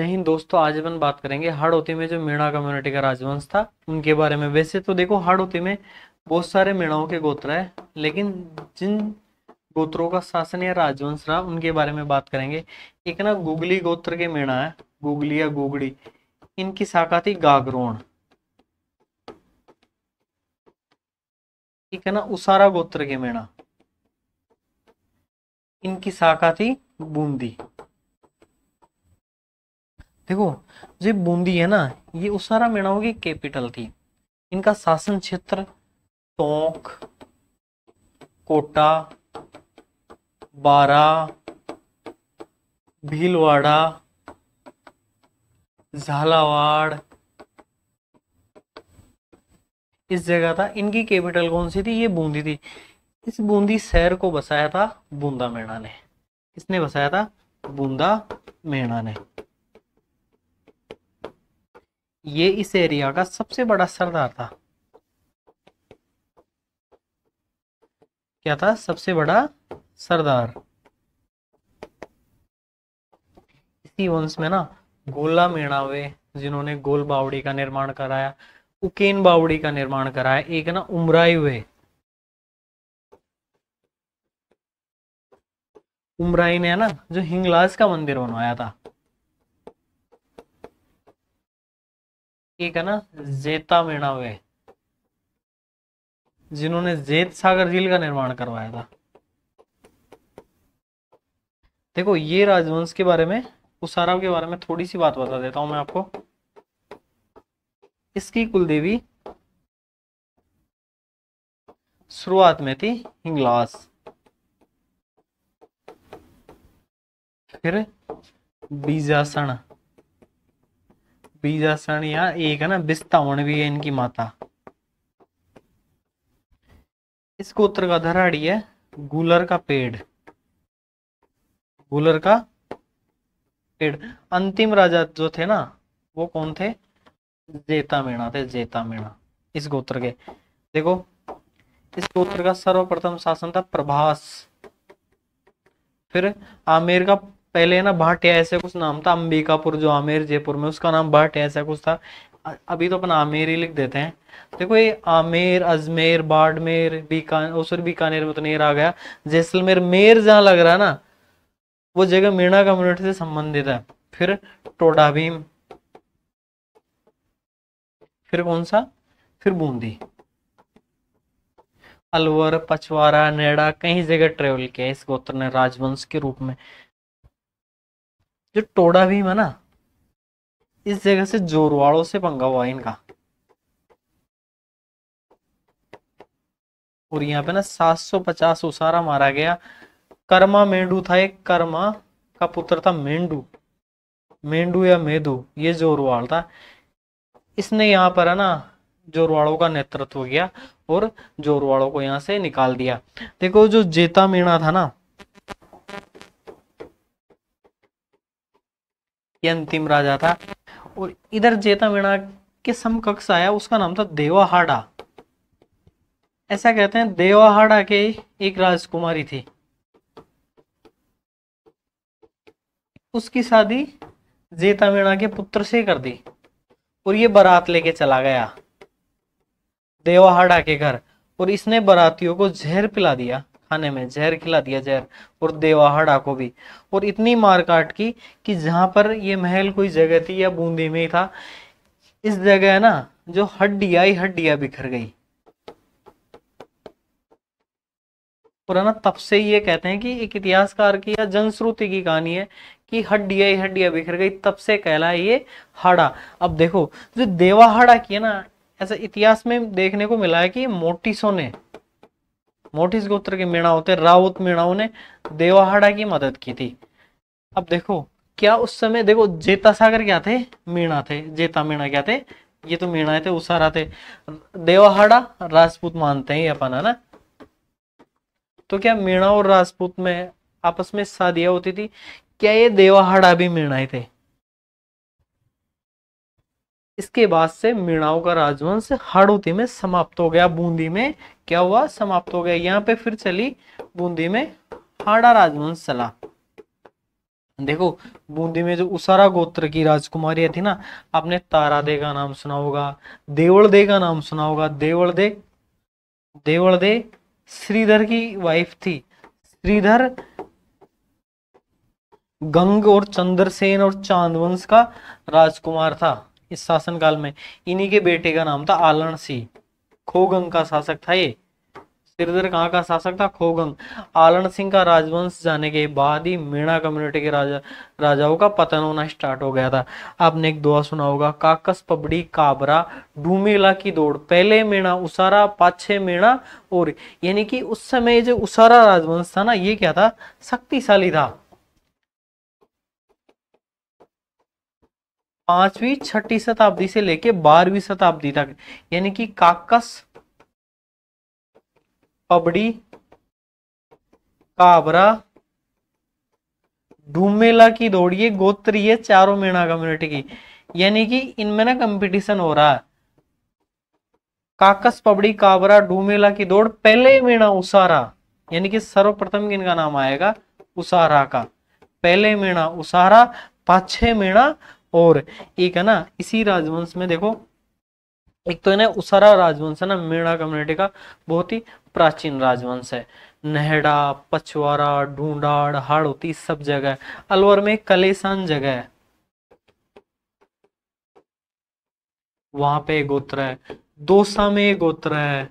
जय हिंद दोस्तों। आज अपन बात करेंगे हाड़ौती में जो मीणा कम्युनिटी का राजवंश था उनके बारे में। वैसे तो देखो हाड़ौती में बहुत सारे मीणाओं के गोत्र है, लेकिन जिन गोत्रों का शासन या राजवंश रहा उनके बारे में बात करेंगे। एक ना गुगली गोत्र के मीणा है, गुगली या गुगड़ी। इनकी शाखा थी गागरोण। ठीक है ना। उसारा गोत्र के मीणा, इनकी शाखा थी बूंदी। देखो जो बूंदी है ना, ये उसारा मीणाओं की कैपिटल थी। इनका शासन क्षेत्र टोंक, कोटा, बारा, भीलवाड़ा, झालावाड़, इस जगह था। इनकी कैपिटल कौन सी थी? ये बूंदी थी। इस बूंदी शहर को बसाया था बूंदा मेहणा ने। किसने बसाया था? बूंदा मेहणा ने। ये इस एरिया का सबसे बड़ा सरदार था। क्या था? सबसे बड़ा सरदार। इसी वंश में ना गोला मेणा हुए, जिन्होंने गोल बावड़ी का निर्माण कराया, उकेन बावड़ी का निर्माण कराया। एक ना उमराई हुए, उमराई ने ना जो हिंगलाज का मंदिर बनवाया था। एक है ना जेता मेणा हुए, जिन्होंने जेत सागर झील का निर्माण करवाया था। देखो ये राजवंश के बारे में, उसारा के बारे में थोड़ी सी बात बता देता हूं मैं आपको। इसकी कुलदेवी शुरुआत में थी हिंगलाज, फिर बीजासण। बीजासण या एक है ना बिस्तावण भी है इनकी माता। इस गोत्र का धराड़ी है गूलर का पेड़। गूलर का पेड़। अंतिम राजा जो थे ना, वो कौन थे? जेता मेणा थे, जेता मेणा इस गोत्र के। देखो इस गोत्र का सर्वप्रथम शासन था प्रभास। फिर आमेर का, पहले ना भाटिया ऐसे कुछ नाम था। अंबिकापुर जो आमेर जयपुर में, उसका नाम भाटिया ऐसा कुछ था। अभी तो अपन आमेर ही लिख देते हैं। देखो ये आमेर, अजमेर, बाड़मेर, बीकानेर में तो नहीं आ गया। जैसलमेर, मेर जहां लग रहा है ना, वो जगह मीणा कम्युनिटी से संबंधित है। फिर टोडा भीम, फिर कौन सा? फिर बूंदी। अलवर, पचवारा, नेड़ा, कई जगह ट्रेवल किया इस गोत्र ने राजवंश के रूप में। जो टोडा भीम है ना, इस जगह से जोरवाड़ों से पंगा हुआ इनका। और यहाँ पे ना 750 उसारा मारा गया। कर्मा मेंढू था एक, कर्मा का पुत्र था मेंढू। मेंढू या मेधु, ये जोरवाड़ था। इसने यहाँ पर है ना जोरवाड़ों का नेतृत्व किया और जोरवाड़ों को यहाँ से निकाल दिया। देखो जो जेता मीणा था ना, ये अंतिम राजा था। और इधर जेता मीणा के समकक्ष आया, उसका नाम था देवाहाड़ा। ऐसा कहते हैं देवाहाड़ा के एक राजकुमारी थी, उसकी शादी जेता मीणा के पुत्र से कर दी। और ये बारात लेके चला गया देवाहाड़ा के घर, और इसने बारातियों को जहर पिला दिया, खाने में जहर खिला दिया, जहर। और देवाहाड़ा को भी। और इतनी मारकाट की कि जहां पर ये महल कोई जगह थी या बूंदी में ही था, इस जगह है ना जो हड्डियां ही हड्डियां बिखर गई। और है ना तब से ये कहते हैं कि एक इतिहासकार की या जनश्रुति की कहानी है कि हड्डियां ही हड्डियां बिखर गई, तब से कहला ये हाड़ा। अब देखो जो देवाहाड़ा की है ना, ऐसा इतिहास में देखने को मिला है कि मोटिसों ने, मोटिस गोत्र के मीणा होते राउत मीणाओं ने देवाहाड़ा की मदद की थी। अब देखो क्या उस समय, देखो जेता सागर क्या थे? मीणा थे। जेता मीणा क्या थे? ये तो मीणा थे, उसारा थे। देवाहाड़ा राजपूत मानते हैं ये अपन, है ना। तो क्या मीणा और राजपूत में आपस में शादियां होती थी? क्या ये देवाहाड़ा भी मीणा थे? इसके बाद से मीणाओं का राजवंश हाड़ौती में समाप्त हो गया। बूंदी में क्या हुआ? समाप्त हो गया। यहाँ पे फिर चली बूंदी में हाड़ा राजवंश चला। देखो बूंदी में जो उसारा गोत्र की राजकुमारियां थी ना, आपने तारा दे का नाम सुना होगा, देवल दे का नाम सुना होगा। देवल दे, देवल दे श्रीधर की वाइफ थी। श्रीधर गंग और चंद्रसेन और चांदवंश का राजकुमार था इस शासनकाल में। इन्हीं के बेटे का नाम था आलन सिंह। खोगंग का शासक था ये। श्रीधर कहाँ का शासक था? खोगंग। आलन सिंह का राजवंश जाने के बाद ही मीणा कम्युनिटी के राजाओं का पतन होना स्टार्ट हो गया था। आपने एक दुआ सुना होगा, काकस पबड़ी काबरा डूमेला की दौड़, पहले मीणा उसारा पाछे मीणा और। यानी कि उस समय जो उसारा राजवंश था ना, ये क्या था? शक्तिशाली था। 5वीं 6ठी शताब्दी से लेके 12वीं शताब्दी तक, यानी कि काकस पबड़ी काबरा डूमेला की दौड़, ये गोत्रीय चारों मीणा कम्युनिटी की। यानी कि इनमें ना कंपटीशन हो रहा है। काकस पबड़ी काबरा डूमेला की दौड़, पहले मीणा उसारा, यानी कि सर्वप्रथम इनका नाम आएगा उसारा का। पहले मीणा उसारा, पाछे मीणा और। एक है ना इसी राजवंश में देखो, एक तो है ना उसारा राजवंश है ना, मीणा कम्युनिटी का बहुत ही प्राचीन राजवंश है। नेहड़ा, पचवारा, ढूंढाड़, हाड़ौती सब जगह। अलवर में कलेसान जगह है, वहां पे एक गोत्र है। दौसा में एक गोत्र है।